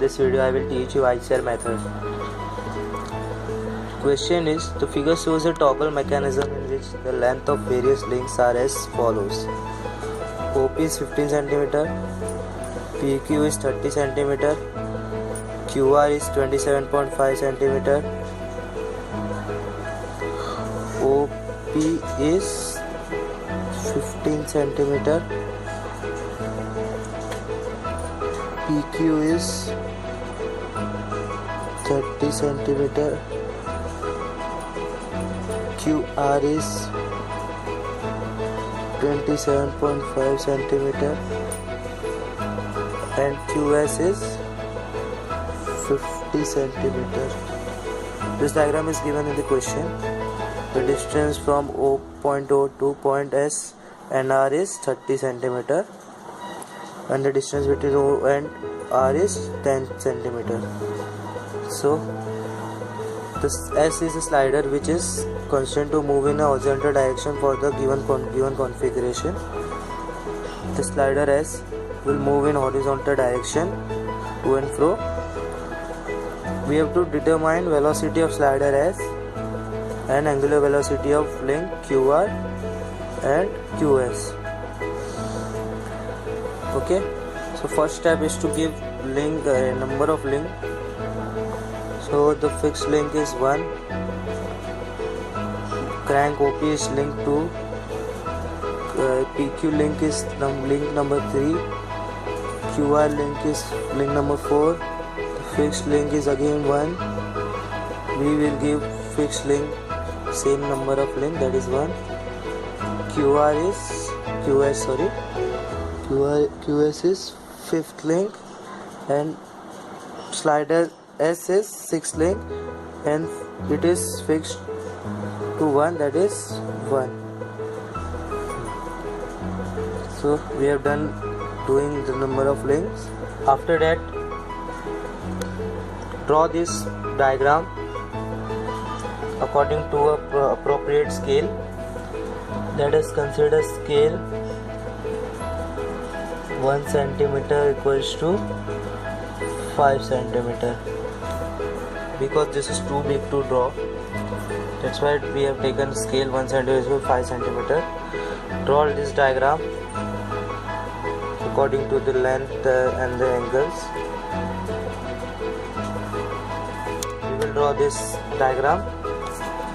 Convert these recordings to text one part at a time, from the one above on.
this video I will teach you ICR method. Question is, the figure shows a toggle mechanism in which the length of various links are as follows. OP is 15 cm, PQ is 30 cm, QR is 27.5 cm, OP is 15 cm, PQ is 30 cm, QR is 27.5 cm, and QS is 50 cm. This diagram is given in the question. The distance from point O to point S and R is 30 cm, and the distance between O and R is 10 cm. So this S is a slider which is constant to move in a horizontal direction for the given configuration. The slider S will move in horizontal direction to and fro. We have to determine velocity of slider S and angular velocity of link QR and QS. Okay, so first step is to give link number of link. So the fixed link is 1, crank OP is link 2, PQ link is link number 3, QR link is link number 4, the fixed link is again 1. We will give fixed link same number of link, that is 1. QS is fifth link, and slider S is 6th link, and it is fixed to 1, that is 1. So we have done doing the number of links. After that, draw this diagram according to a appropriate scale. Let us consider scale 1 cm equals to 5 cm, because this is too big to draw. That's why we have taken scale 1 cm to 5 cm. Draw this diagram according to the length and the angles. We will draw this diagram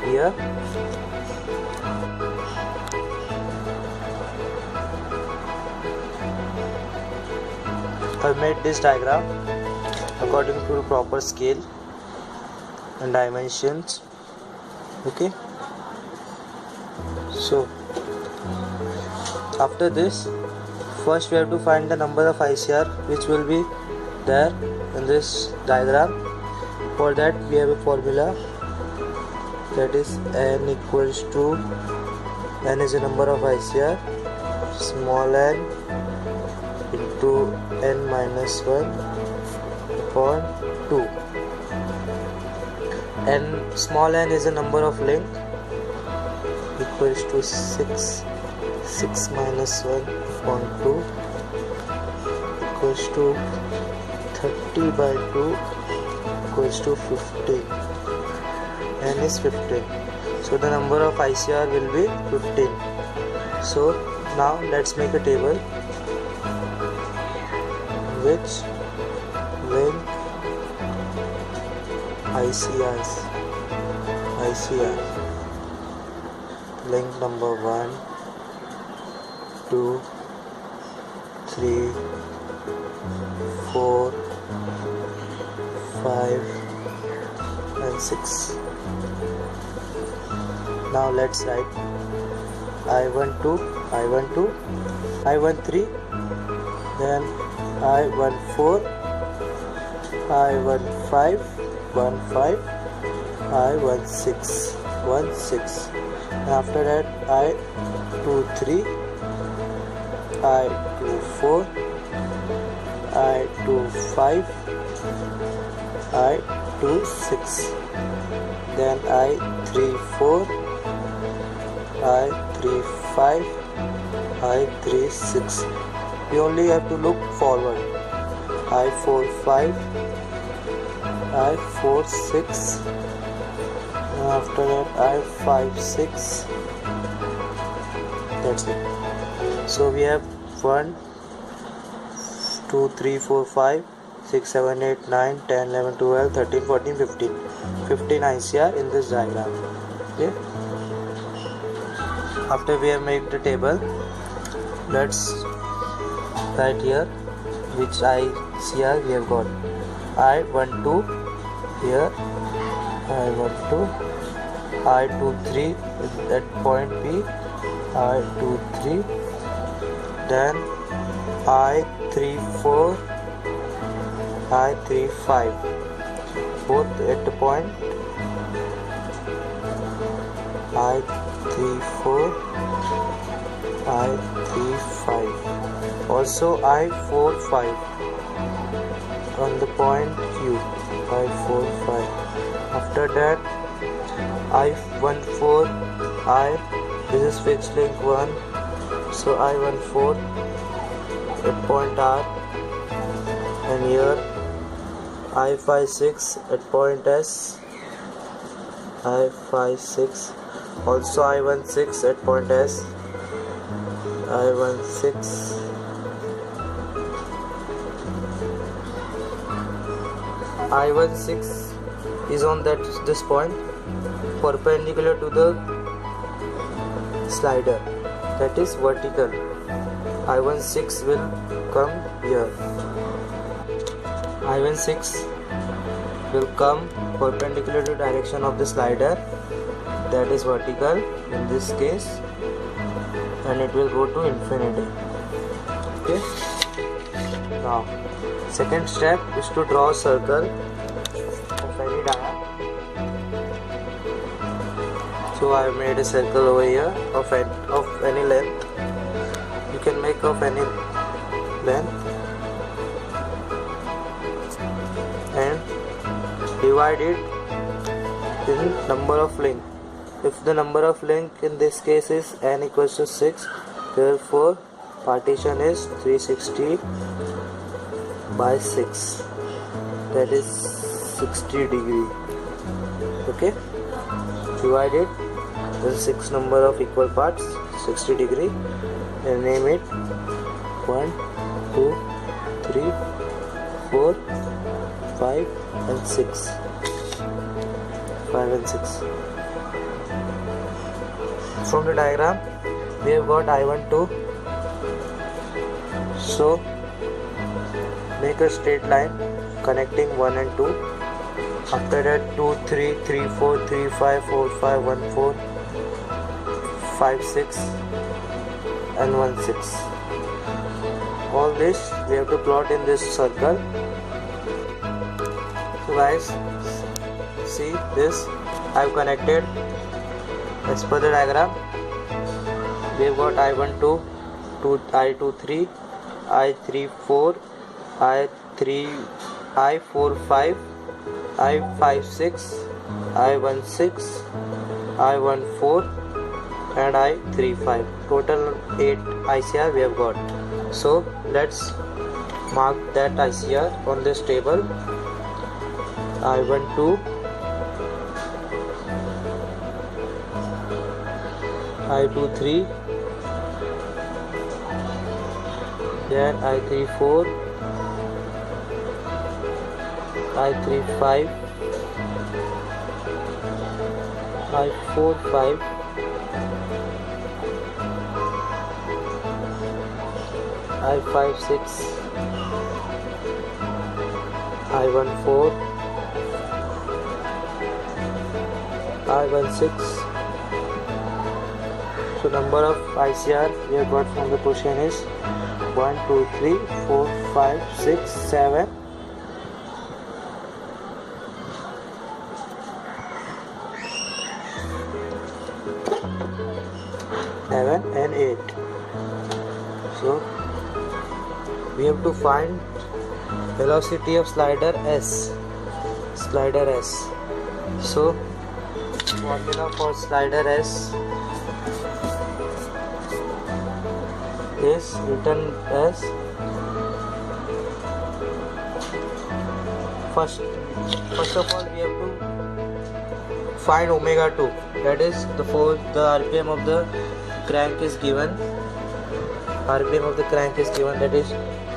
here. I have made this diagram according to the proper scale and dimensions. Okay, so after this, first we have to find the number of ICR which will be there in this diagram. For that we have a formula, that is N equals to, N is a number of ICR, small n into n minus 1 upon 2. And small n is a number of link, equals to 6 minus 1 upon 2 equals to 30 by 2 equals to 15. N is 15, so the number of ICR will be 15. So now let's make a table which link ICR, link number 1, 2, 3, 4, 5 and 6. Now let's write I12, I13, then I14, I15, 15, I16, 16. After that I23, I24, I25, I26, then I34, I35, I36. We only have to look forward. I45, I46, and after that I56. That's it. So we have 1, 2, 3, 4, 5, 6, 7, 8, 9, 10, 11, 12, 13, 14, 15. 15 ICR in this diagram. Okay. After we have made the table, let's write here which ICR we have got. I12 here, I12, I23 at point P, I23, then I34, I35, both at the point I34, I35, also I45 on the point Q, I45. After that I14, this is fixed link 1, so I14 at point R, and here I56 at point S, I56, also I16 at point S, I16, I16 is on this point perpendicular to the slider, that is vertical. I16 will come here. I16 will come perpendicular to direction of the slider, that is vertical in this case, and it will go to infinity. Okay. Now second step is to draw a circle of any diameter. So I have made a circle over here of any length. You can make of any length and divide it in number of link. If the number of link in this case is n equals to 6, therefore partition is 360 by 6, that is 60 degree. Okay, divide it in 6 number of equal parts, 60 degree, and name it 1, 2, 3, 4, 5 and 6. 5 and 6. From the diagram we have got I12, so make a straight line connecting 1 and 2. After that 2, 3, 3, 4, 3, 5, 4, 5, 1, 4, 5, 6 and 1, 6. All this we have to plot in this circle. So guys, see this, I have connected as per the diagram. We have got I12, I23, I34, I45, I56, I16, I14 and I35. Total 8 ICR we have got. So let's mark that ICR on this table. I12, I23, then I34, I35, I45, I56, I14, I16. So number of ICR we have got from the question is 1, 2, 3, 4, 5, 6, 7, 7 and 8. So we have to find velocity of slider S. So formula for slider S is written as First of all, we have to find omega 2. That is the RPM of the crank is given. RPM of the crank is given, that is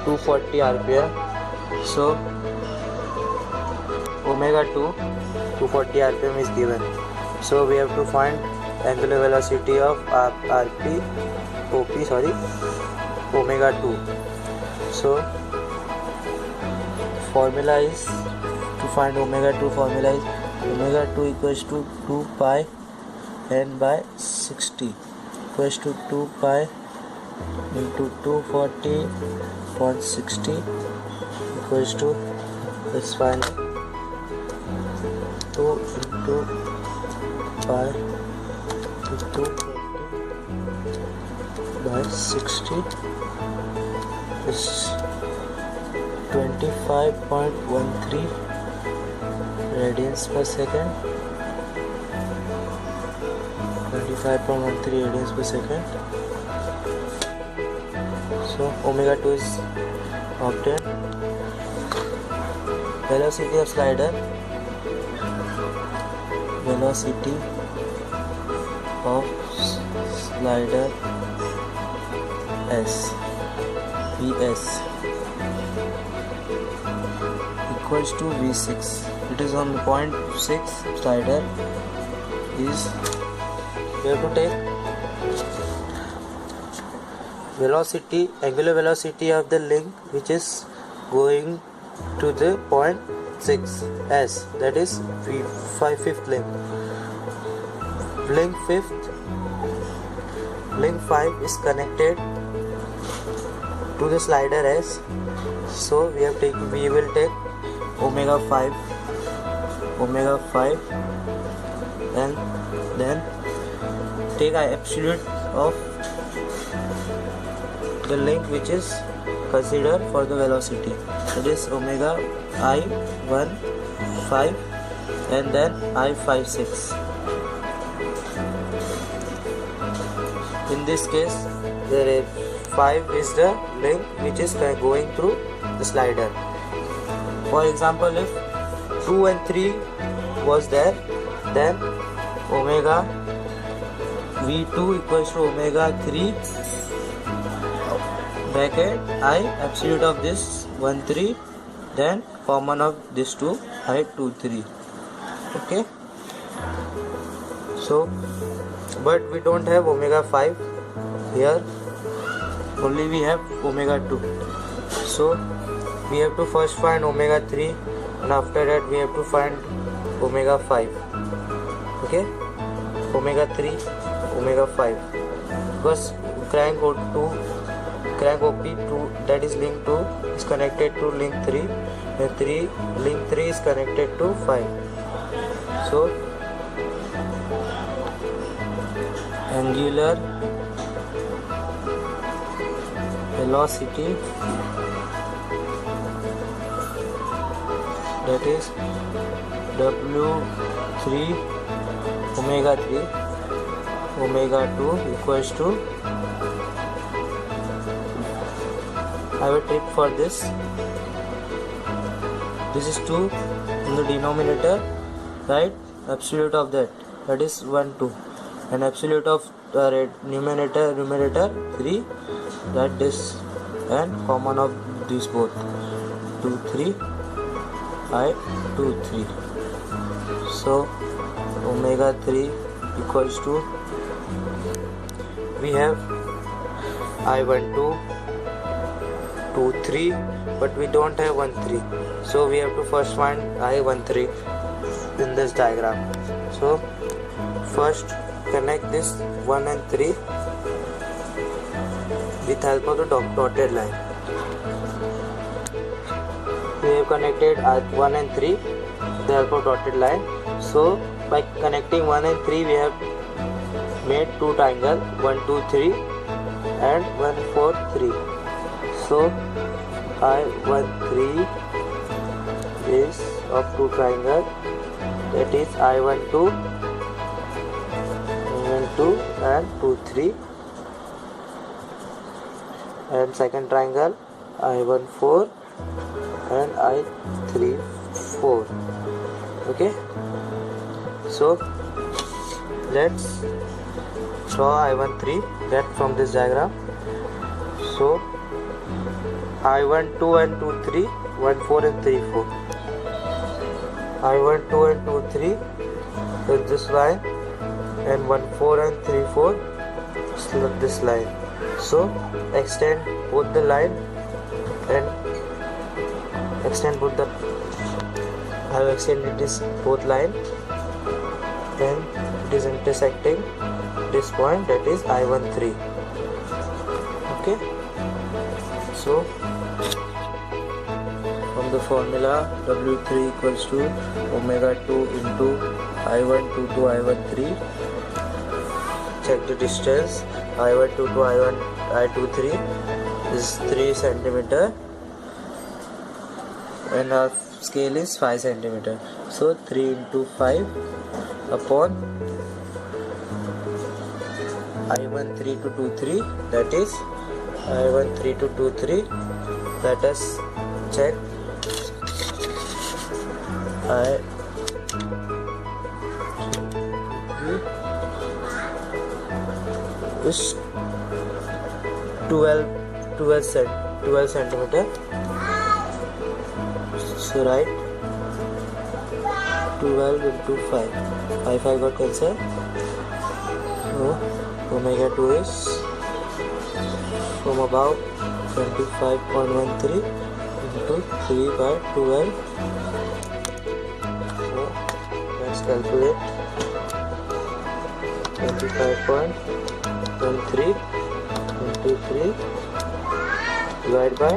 240 RPM. So omega 2 240 RPM is given. So we have to find angular velocity of omega 2. So formula is to find omega 2, formula is omega 2 equals to 2 pi n by 60 equals to 2 pi into 240.60 equals to, let's find 2 into pi into 240 by 60 is 25.13 radians per second. 25.13 radians per second. So omega 2 is obtained. Velocity of slider. Velocity of slider Vs equals to V6. It is on point 6. Slider is, we have to take velocity, angular velocity of the link which is going to the point 6 S, that is fifth link. Link 5 is connected to the slider S. So we will take omega 5 and then take absolute of the link which is considered for the velocity, that is omega I15 and then I56. In this case, the 5 is the link which is going through the slider. For example, if 2 and 3 was there, then omega V2 equals to omega 3 bracket I absolute of this 1 3, then common of this 2 I 2 3. Okay, so but we don't have omega 5 here, only we have omega 2. So we have to first find omega 3 and after that we have to find omega 5. Okay, omega 3, omega 5, because crank OP2 that is link 2 is connected to link 3 and link 3 is connected to 5. So angular velocity, that is W3 omega 3 omega 2 equals to, I have a trick for this. This is 2 in the denominator, right? Absolute of that is 1 2, and absolute of numerator 3, that is, and common of these both 2 3 I 2 3. So omega 3 equals to, we have I12 2 3, but we don't have 1 3, so we have to first find I13 in this diagram. So first connect this 1 and 3 with help of the dotted line. We have connected 1 and 3 with the help of dotted line. So by connecting 1 and 3 we have made 2 triangle, 1 2 3 and 1 4 3. So I13 is of 2 triangle, that is I12 and 2 3, and second triangle I14 and I3 4. Okay, so let's draw I13. Get from this diagram. So I12 and 23, 14 and 34. I12 and 23 is this line, and 14 and 34 is this line. So extend both the line and extend both the. I have extended this both line, and it is intersecting this point, that is I13. Okay, so from the formula W3 equals to omega 2 into I12 to I13. Check the distance. I12 to I23 is 3 centimeter, and our scale is 5 centimeter. So 3 into 5 upon I13 to 23, that is I13 to 23. Let us check. I is 12 centimeter. So write 12 into 5. 5 got cancelled. So omega 2 is from above 25.13 into 3 by 12. So let's calculate. 25.13 into 3 divided by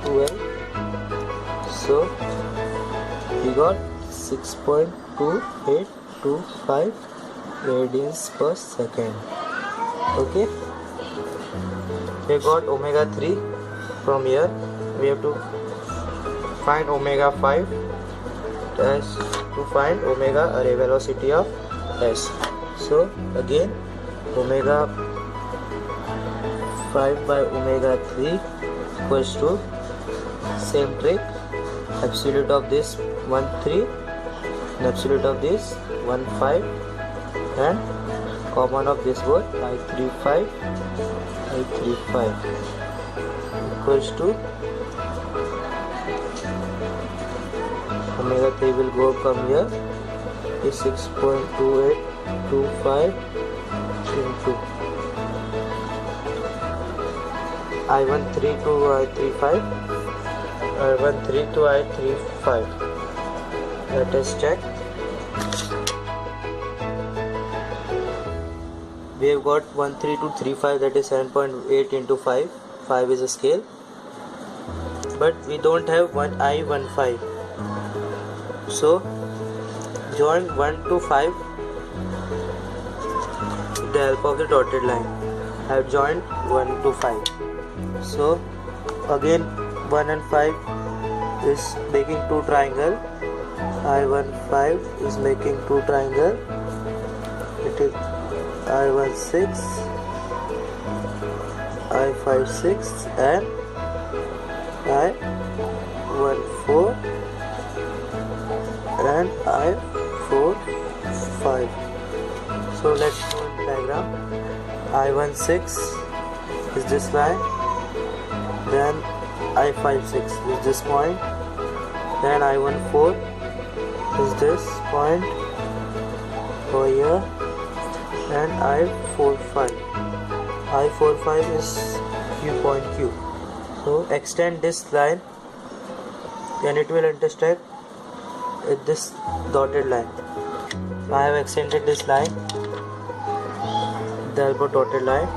12. So we got 6.2825 radians per second. Okay, we got omega 3. From here we have to find omega 5 as to find omega array velocity of S. So again, omega 5 by omega 3 equals to same trick, absolute of this 1 3 and absolute of this 1 5, and common of this both I35 equals to omega 3 will go from here is 6.2825 into I13 to I35, I13 to I35. Let us check. We have got 13235, that is 7.8 into 5. 5 is a scale, but we don't have I15. So join 1 to 5 with the help of the dotted line. I have joined 1 to 5. So again 1 and 5 is making 2 triangle. I15 is making 2 triangle. It is I16, I56 and I14 and I45. So let's do the diagram. I16 is this line, then I56 is this point, then I14 is this point over here, and I45 is Q point Q. So extend this line and it will intersect with this dotted line. I have extended this line, the help of dotted line,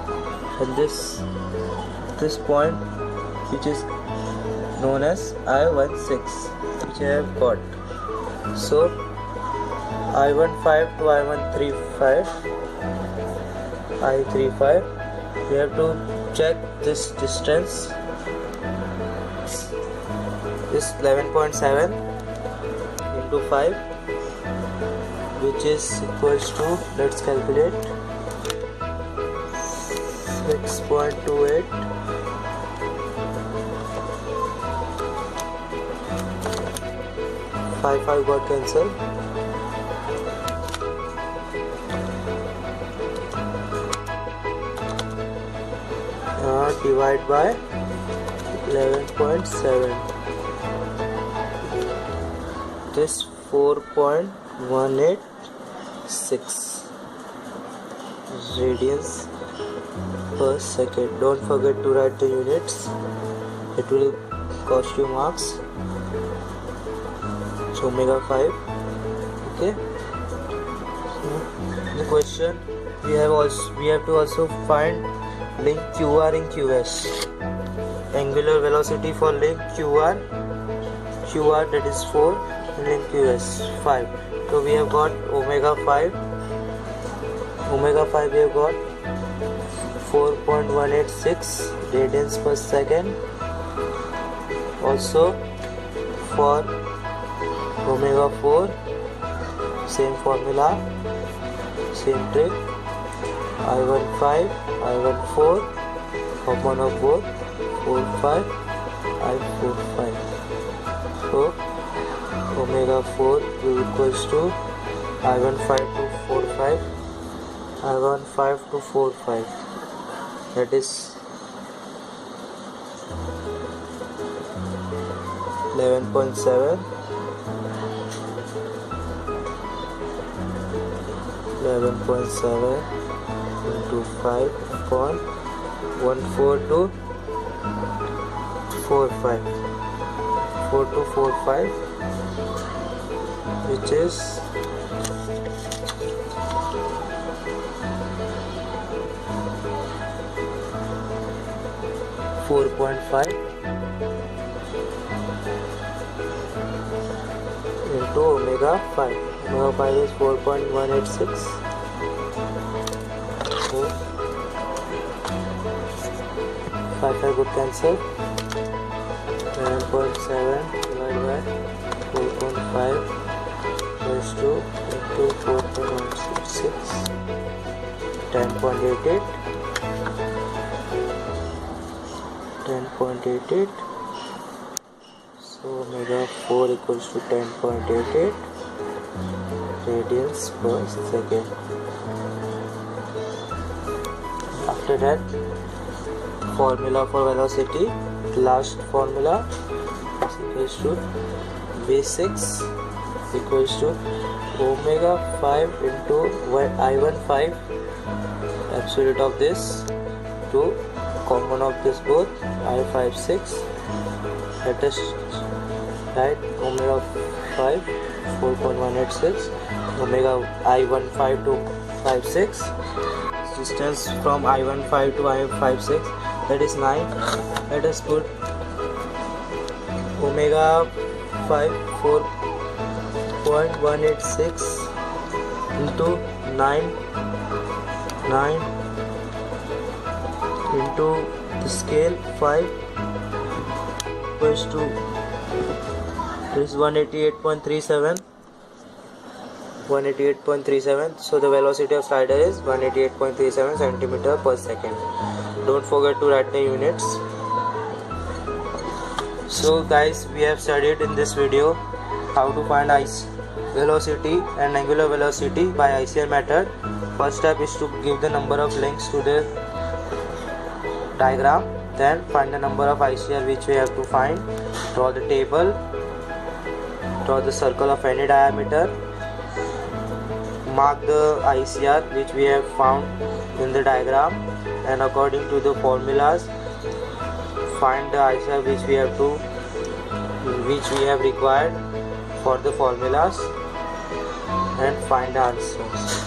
and this point which is known as I16, which I have got. So I15 to I35, we have to check this distance is 11.7 into 5, which is equals to, let's calculate, 6.28 5 5 got cancelled. Divide by 11.7. This 4.186 radians per second. Don't forget to write the units. It will cost you marks. So omega 5. Okay. The question we have to also find link QR in QS. Angular velocity for link QR that is 4, link QS 5. So we have got omega 5 we have got 4.186 radians per second. Also for omega 4, same formula, same trick. I15, I14, common of both, 45, I45. So omega 4 will equals to I15 to 45, I15 to 45. That is 11.7, 11.7 into 5 upon 14245, 4245, which is 4.5 into omega 5. Omega 5 is 4.186. So 5 got cancelled. 11.7 divided by 4.5 plus 2 into 4.166, 10.88. 10.88. So omega 4 equals to 10.88 radians per second. After that, formula for velocity, last formula is equals to V6 equals to omega 5 into I15 absolute of this to common of this both, I56. Let us write omega 5 4.186, omega I15 to 56. Distance from I15 to I56, that is 9. Let us put omega 5 4.186 into 9 into the scale 5 equals to this 188.37. So the velocity of slider is 188.37 centimeter per second. Don't forget to write the units. So guys, we have studied in this video how to find velocity and angular velocity by ICR method. First step is to give the number of links to the diagram, then find the number of ICR which we have to find, draw the table, draw the circle of any diameter, mark the ICR which we have found in the diagram, and according to the formulas find the ICR which we have required for the formulas and find the answers.